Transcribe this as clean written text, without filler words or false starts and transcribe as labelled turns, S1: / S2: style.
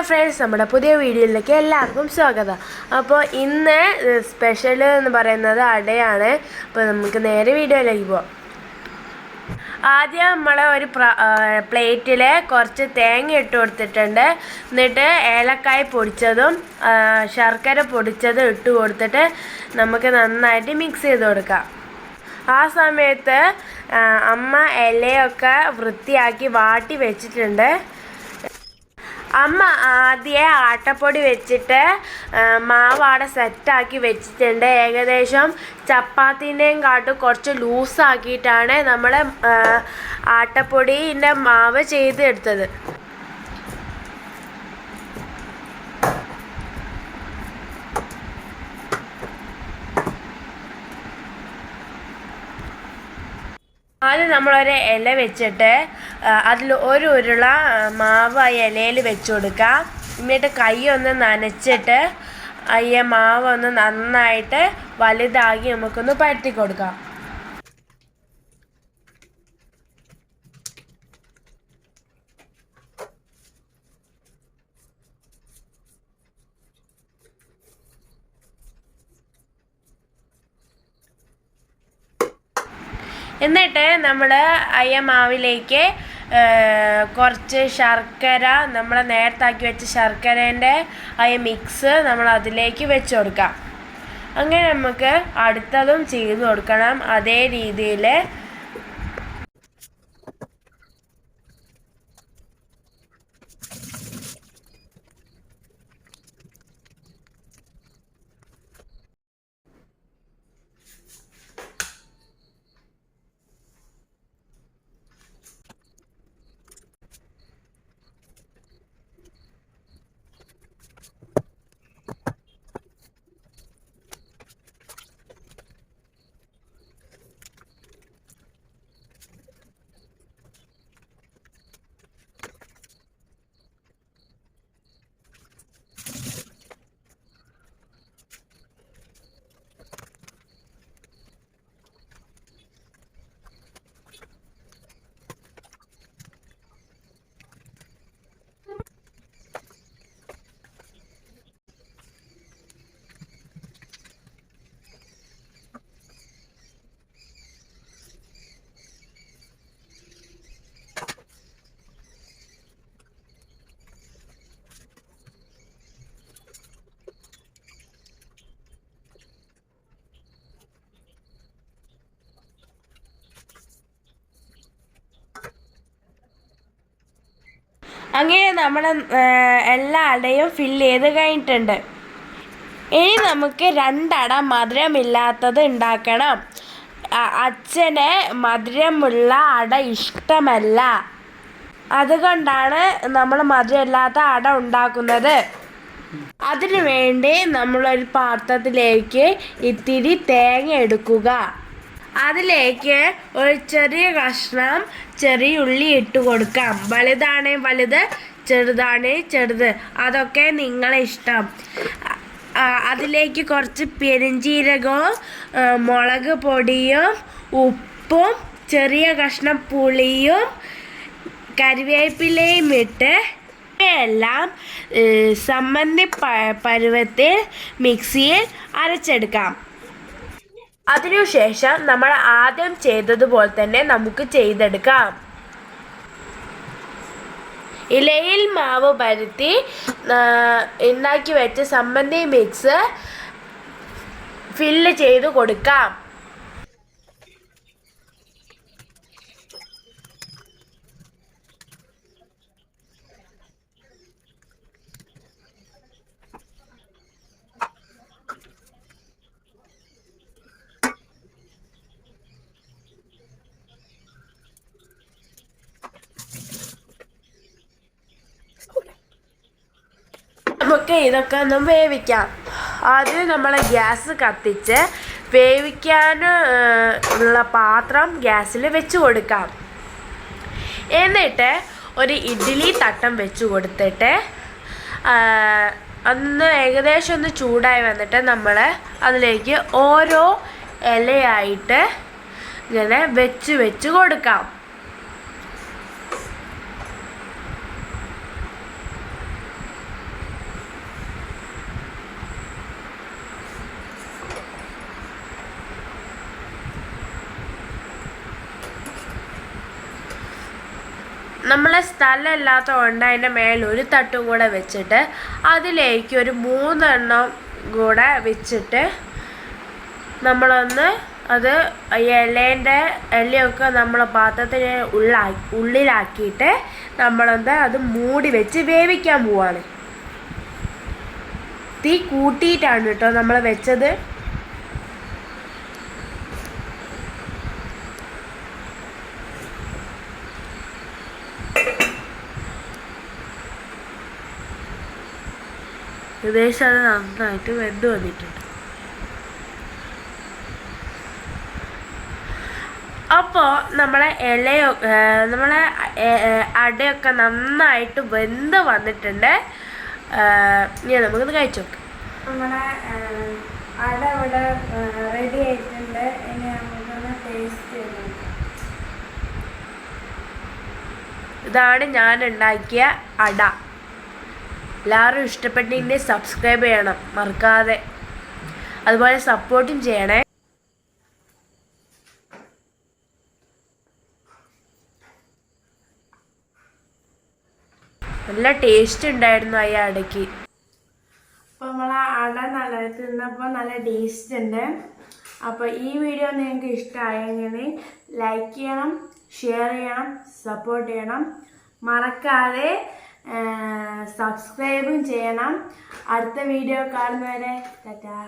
S1: Friends, നമ്മുടെ പുതിയ വീഡിയോയിലേക്ക് എല്ലാവർക്കും സ്വാഗതം. അപ്പോൾ ഇന്ന് സ്പെഷ്യൽ എന്ന് പറയുന്നത് അടയാണ്. അപ്പോൾ നമുക്ക് നേരെ വീഡിയോയിലേക്ക് പോകാം. ആദ്യം നമ്മൾ ഒരു പ്ലേറ്റിൽ കുറച്ച് തേങ്ങ ഇട്ട് കൊടുത്തിട്ടുണ്ട്. എന്നിട്ട് ഏലക്കായ പൊടിച്ചതും ശർക്കര പൊടിച്ചതും ഇട്ട് കൊടുത്തിട്ട് നമുക്ക് നന്നായിട്ട് മിക്സ് ചെയ്ത് കൊടുക്കാം. ആ സമയത്ത് അമ്മ ഇലയൊക്കെ വൃത്തിയാക്കി വാട്ടി വെച്ചിട്ടുണ്ട്. അമ്മ ആദ്യം ആട്ടപ്പൊടി വെച്ചിട്ട് മാവാടെ സെറ്റാക്കി വെച്ചിട്ടുണ്ട്. ഏകദേശം ചപ്പാത്തിൻ്റെയും കാട്ടും കുറച്ച് ലൂസാക്കിയിട്ടാണ് നമ്മൾ ആട്ടപ്പൊടീൻ്റെ മാവ് ചെയ്തെടുത്തത്. ആദ്യം നമ്മളൊരു ഇല വെച്ചിട്ട് അതിൽ ഒരു ഉരുള മാവ് ആ ഇലയിൽ വെച്ച് കൊടുക്കാം. എന്നിട്ട് കൈ ഒന്ന് നനച്ചിട്ട് ഈ മാവ് ഒന്ന് നന്നായിട്ട് വലുതാക്കി നമുക്കൊന്ന് പരത്തി കൊടുക്കാം. എന്നിട്ട് നമ്മൾ അയ്യ മാവിലേക്ക് കുറച്ച് ശർക്കര, നമ്മൾ നേരത്താക്കി വെച്ച ശർക്കരേൻ്റെ മിക്സ് നമ്മൾ അതിലേക്ക് വെച്ച് കൊടുക്കാം. അങ്ങനെ നമുക്ക് അടുത്തതും ചെയ്ത് കൊടുക്കണം അതേ രീതിയിൽ. അങ്ങനെ നമ്മൾ എല്ലാ അടയും ഫില്ല് ചെയ്ത് കഴിഞ്ഞിട്ടുണ്ട്. ഇനി നമുക്ക് 2 അട മധുരമില്ലാത്തത് ഉണ്ടാക്കണം. അച്ഛന് മധുരമുള്ള അട ഇഷ്ടമല്ല, അതുകൊണ്ടാണ് നമ്മൾ മധുരമില്ലാത്ത അട ഉണ്ടാക്കുന്നത്. അതിനു വേണ്ടി നമ്മളൊരു പാത്രത്തിലേക്ക് ഇത്തിരി തേങ്ങ എടുക്കുക. അതിലേക്ക് ഒരു ചെറിയ കഷ്ണം ചെറിയ ഉള്ളി ഇട്ട് കൊടുക്കാം. വലുതാണേ വലുത്, ചെറുതാണേ ചെറുത്, അതൊക്കെ നിങ്ങളെ ഇഷ്ടം. അതിലേക്ക് കുറച്ച് പെരുംജീരകവും മുളക് പൊടിയും ഉപ്പും ചെറിയ കഷ്ണം പുളിയും കറിവേപ്പിലയും ഇട്ട് എല്ലാം ചമ്മന്തി പരുവത്തിൽ മിക്സിയിൽ അരച്ചെടുക്കാം. അതിനുശേഷം നമ്മൾ ആദ്യം ചെയ്തതുപോലെ തന്നെ നമുക്ക് ചെയ്തെടുക്കാം. ഇലയിൽ മാവ് പരത്തി ഉണ്ടാക്കി വെച്ച് ചമ്മന്തി മിക്സ് ഫില്ല് ചെയ്ത് കൊടുക്കാം. നമുക്ക് ഇതൊക്കെ ഒന്ന് വേവിക്കാം. ആദ്യം നമ്മൾ ഗ്യാസ് കത്തിച്ച് വേവിക്കാൻ ഉള്ള പാത്രം ഗ്യാസിൽ വെച്ച് കൊടുക്കാം. എന്നിട്ട് ഒരു ഇഡ്ഡലി തട്ടം വെച്ച് കൊടുത്തിട്ട് ഒന്ന് ഏകദേശം ഒന്ന് ചൂടായി വന്നിട്ട് നമ്മൾ അതിലേക്ക് ഓരോ ഇലയായിട്ട് ഇങ്ങനെ വെച്ച് കൊടുക്കാം. നമ്മളെ സ്ഥലമില്ലാത്തതുകൊണ്ട് അതിൻ്റെ മേലെ ഒരു തട്ടും കൂടെ വെച്ചിട്ട് അതിലേക്ക് ഒരു 3 എണ്ണം കൂടെ വെച്ചിട്ട് നമ്മളൊന്ന് അത് ഇലയൊക്കെ നമ്മൾ പാത്രത്തിന് ഉള്ളിലാക്കിയിട്ട് അത് മൂടി വെച്ച് വേവിക്കാൻ പോവാണ്. തീ കൂട്ടിയിട്ടാണ് കേട്ടോ നമ്മൾ വെച്ചത്. ഏകദേശം അത് നന്നായിട്ട് വെന്ത് വന്നിട്ടുണ്ട്. അപ്പോൾ നമ്മളെ അടയൊക്കെ നന്നായിട്ട് വെന്ത് വന്നിട്ടുണ്ട്. ഇനി നമുക്കിത് കഴിച്ചു നോക്കാം.
S2: നമ്മളെ അട ഇവിടെ റെഡി ആയിട്ടുണ്ട്. ഇനി നമുക്കൊന്ന് ടേസ്റ്റ് ചെയ്ത് നോക്കാം.
S1: ഇതാണ് ഞാൻ ഉണ്ടാക്കിയ അട. എല്ലാവരും ഇഷ്ടപ്പെട്ടെങ്കിൽ സബ്സ്ക്രൈബ് ചെയ്യണം മറക്കാതെ, അതുപോലെ സപ്പോർട്ടും ചെയ്യണേ. നല്ല ടേസ്റ്റ് ഉണ്ടായിരുന്നു ഈ അടയ്ക്ക്.
S2: അപ്പോൾ നമ്മളെ അട നല്ല തിന്നപ്പോൾ നല്ല ടേസ്റ്റ് ഉണ്ട്. അപ്പോൾ ഈ വീഡിയോ നിങ്ങൾക്ക് ഇഷ്ടമായെങ്കിൽ ലൈക്ക് ചെയ്യണം, ഷെയർ ചെയ്യണം, സപ്പോർട്ട് ചെയ്യണം. മറക്കാതെ സബ്സ്ക്രൈബും ചെയ്യണം. അടുത്ത വീഡിയോ കാണുന്നവരെ ടാറ്റാ.